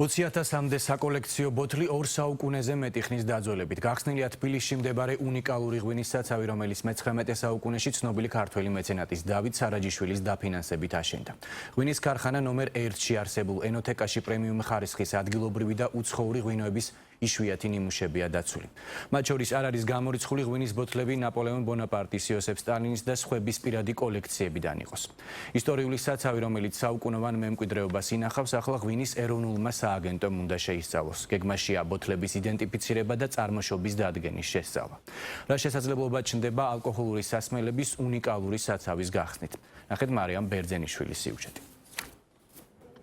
20,000-მდე საკოლექციო ბოთლი 2 საუკუნეზე მეტი ხნის დაძველებით გახსნილია თბილისში მდებარე უნიკალური ღვინის საცავი, რომელიც მე-19 საუკუნეში ცნობილი ქართველი მეცენატის დავით სარაჯიშვილის დაფინანსებით აშენდა. ღვინის ქარხანა ნომერ 1-ში არსებულ ენოთეკაში პრემიუმ ხარისხის ადგილობრივი და უცხოური ღვინოების იშვიათი ნიმუშებია დაცული. მათ შორის არ არის გამორიცხული ღვინის ბოთლები ნაპოლეონ ბონაპარტის, იოსებ სტალინის და სხვების პირადი კოლექციებიდან იყოს. ისტორიული საცავი, რომელიც საუკუნოვან მემკვიდრეობას ინახავს, ახლა ღვინის ეროვნულმა სააგენტომ უნდა შეისწავლოს. გეგმაშია ბოთლების იდენტიფიცირება და წარმოშობის დადგენის შესწავლა. რა შესაძლებლობა ჩნდება ალკოჰოლური სასმელების უნიკალური საცავის გახსნით. ნახეთ მარიამ ბერძენიშვილის სიუჟეტი.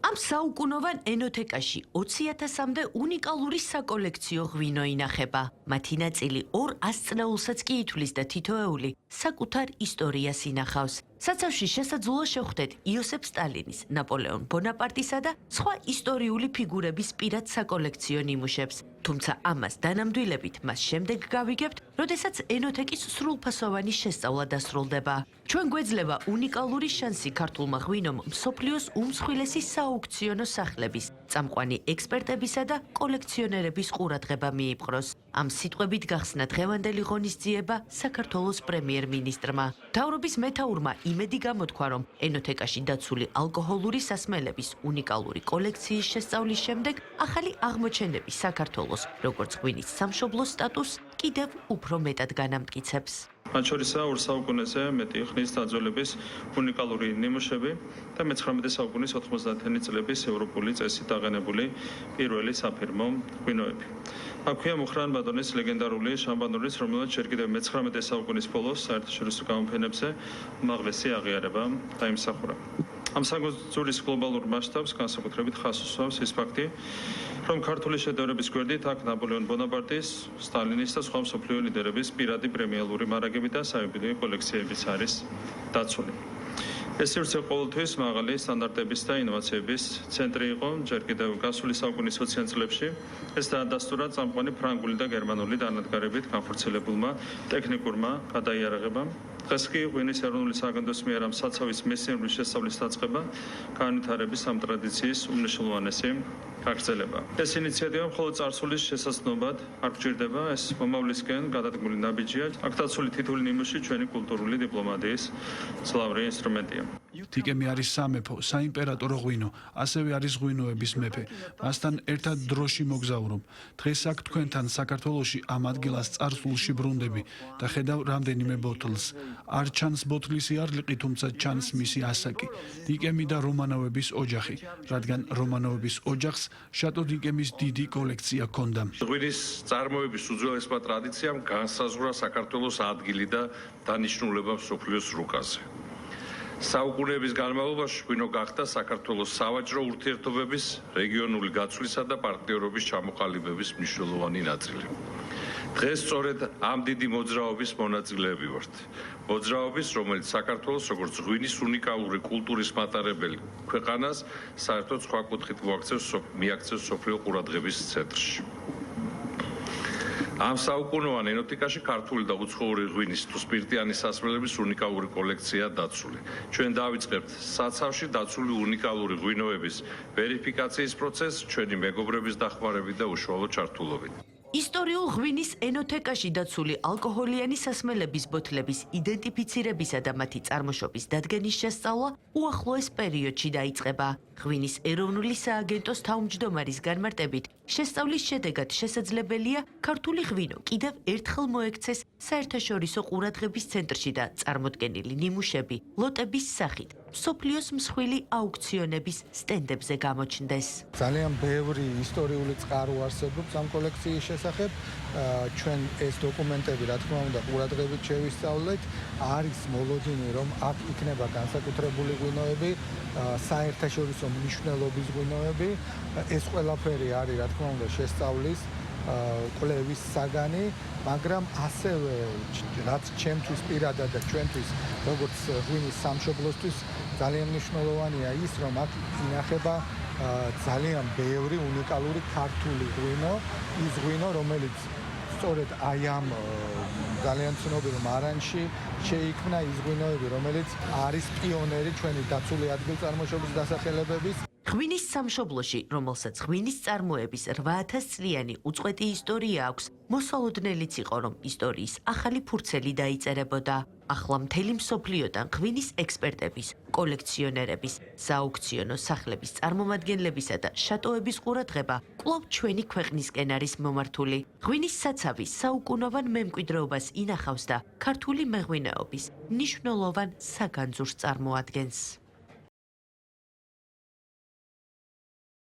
ამ საუკუნოვან ენოთეკაში 20,000-მდე უნიკალური საკოლექციო ღვინო ინახება. მათი ნაწილი 200 წნეულსაც კი ითვლის და თითოეული საკუთარ ისტორიას ინახავს. საცავში შესაძლოა შევხვდეთ იოსებ სტალინის, ნაპოლეონ ბონაპარტისა და სხვა ისტორიული ფიგურების პირად საკოლექციო ნიმუშებს. თუმცა ამას დანამდვილებით მას შემდეგ გავიგებთ, როდესაც ენოთეკის სრულფასოვანი შესწავლა დასრულდება. ჩვენ გვეძლება უნიკალური შანსი ქართულმა ღვინომ მსოფლიოს უმსხვილესი სააუქციონო სახლების, წამყვანი ექსპერტებისა და კოლექციონერების ყურადღება მიიპყროს. ამ სიტყვებით გახსნა დღევანდელი ღონისძიება საქართველოს პრემიერ-მინისტრმა. მთავრობის მეთაურმა იმედი გამოთქვა, რომ ენოთეკაში დაცული ალკოჰოლური სასმელების უნიკალური კოლექციის შესწავლის შემდეგ ახალი აღმოჩენები საქართველოს, როგორც ღვინის სამშობლოს სტატუსს კიდევ უფრო მეტად განამტკიცებს. მათ შორისაა 2 საუკუნეზე მეტი ხნის დაძველების უნიკალური ნიმუშები და მე-19 საუკუნის 90-იანი წლების ევროპული წესით აღენებული პირველი საფირმო ღვინოები. აქვეა მუხრან ბატონის ლეგენდარული შამპანურის, რომელიც ჯერ კიდევ მე-19 საუკუნის ბოლოს საერთაშორისო გამოფენებზე უმაღლესი აღიარება დაიმსახურა. ამ საგრძულის გლობალურ მასშტაბს განსაკუთრებით ხაზს უსვამს ის ფაქტი, რომ ქართული შედევრების გვერდით აქ ნაპოლეონ ბონაპარტის, სტალინის და სხვა მსოფლიო ლიდერების პირადი პრემიალური მარაგები და საიუბილეო კოლექციებიც არის დაცული. ეს სივრცე ყოველთვის მაღალი სტანდარტების და ინოვაციების ცენტრი იყო. ჯერ კიდევ გასული საუკუნის 20-იან წლებში ეს დაადასტურა წამყვანი ფრანგული და გერმანული დანადგარებით განხორციელებულმა ტექნიკურმა გადაიარაღებამ. დღეს კი ღვინის ეროვნული სააგენტოს მიერ ამ საცავის მეცნიერული შესწავლის დაწყება განვითარების ამ ტრადიციის უმნიშვნელოვანესი გაგრძელება. ეს ინიციატივა მხოლოდ წარსულის შესაძლებლად არ გჭირდება, ეს მომავლისკენ გადადგმული ნაბიჯია. აქ დაცული თითოეული ნიმუში ჩვენი კულტურული დიპლომატიის მძლავრი ინსტრუმენტია. თიკემი არის სამეფო, საიმპერატორო ღვინო, ასევე არის ღვინოების მეფე. მასთან ერთად დროში მოგზაურობ. დღეს აქ თქვენთან საქართველოში ამ ადგილას წარსულში ბრუნდები და ხედავ რამდენიმე ბოთლს. არ ჩანს ბოთლის იარლიყი, თუმცა ჩანს მისი ასაკი. დიკემი და რომანოვების ოჯახი, რადგან რომანოვების ოჯახს შატო დიკემის დიდი კოლექცია ჰქონდა. ღვინის წარმოების უძველესმა ტრადიციამ განსაზღვრა საქართველოს ადგილი და დანიშნულება მსოფლიოს რუკაზე. საუკუნეების განმავლობაში ღვინო გახდა საქართველოს სავაჭრო ურთიერთობების, რეგიონული გაცვლისა და პარტნიორობის ჩამოყალიბების მნიშვნელოვანი ნაწილი. დღეს სწორედ ამ დიდი მოძრაობის მონაწილეები ვართ. მოძრაობის, რომელიც საქართველოს როგორც ღვინის უნიკალური კულტურის მატარებელი ქვეყანას საერთოდ სხვა კუთხით მიაქცევს მსოფლიო ყურადღების ცენტრში. ამ საუკუნოვან ენოთეკაში ქართული და უცხოური ღვინის თუ სპირტიანი სასმელების უნიკალური კოლექციაა დაცული. ჩვენ დავიწყებთ საცავში დაცული უნიკალური ღვინოების ვერიფიკაციის პროცესს ჩვენი მეგობრების დახმარებით და უშუალო ჩართულობით. ისტორიულ ღვინის ენოთეკაში დაცული ალკოჰოლიანი სასმელების ბოთლების იდენტიფიცირებისა და მათი წარმოშობის დადგენის შესწავლა უახლოეს პერიოდში დაიწყება. ღვინის ეროვნული სააგენტოს თავმჯდომარის განმარტებით, შესწავლის შედეგად შესაძლებელია ქართული ღვინო კიდევ ერთხელ მოექცეს საერთაშორისო ყურადღების ცენტრში და წარმოდგენილი ნიმუშები ლოტების სახით მსოფლიოს მსხვილი აუქციონების სტენდებზე გამოჩნდეს. ძალიან ბევრი ისტორიული წყარო არსებობს ამ კოლექციის შესახებ. ჩვენ ეს დოკუმენტები, რა თქმა უნდა, ყურადღებით შევისწავლეთ. არის მოლოდინი, რომ აქ იქნება განსაკუთრებული ღვინოები, საერთაშორისო მნიშვნელობის ღვინოები. ეს ყველაფერი არის, რა თქმა უნდა, შესწავლის კვლევის საგანი, მაგრამ ასევე რაც ჩემთვის პირადად და ჩვენთვის როგორც ღვინის სამშობლოსთვის ძალიან მნიშვნელოვანია ის, რომ აქ ინახება ძალიან ბევრი უნიკალური ქართული ღვინო, ის ღვინო, რომელიც სწორედ აი ამ ძალიან ცნობილ მარანში შეიქმნა ის ღვინოები, რომელიც არის პიონერი ჩვენი დაცული ადგილწარმოშობის დასახელებების. ღვინის სამშობლოში, რომელსაც ღვინის წარმოების 8000 წლიანი უწყვეტი ისტორია აქვს, მოსალოდნელიც იყო, რომ ისტორიის ახალი ფურცელი დაიწერებოდა. ახლა მთელი მსოფლიოდან ღვინის ექსპერტების, კოლექციონერების, სააუქციონო სახლების წარმომადგენლებისა და შატოების ყურადღება კვლავ ჩვენი ქვეყნისკენ არის მომართული. ღვინის საცავი საუკუნოვან მემკვიდრეობას ინახავს და ქართული მეღვინეობის მნიშვნელოვან საგანძურს წარმოადგენს.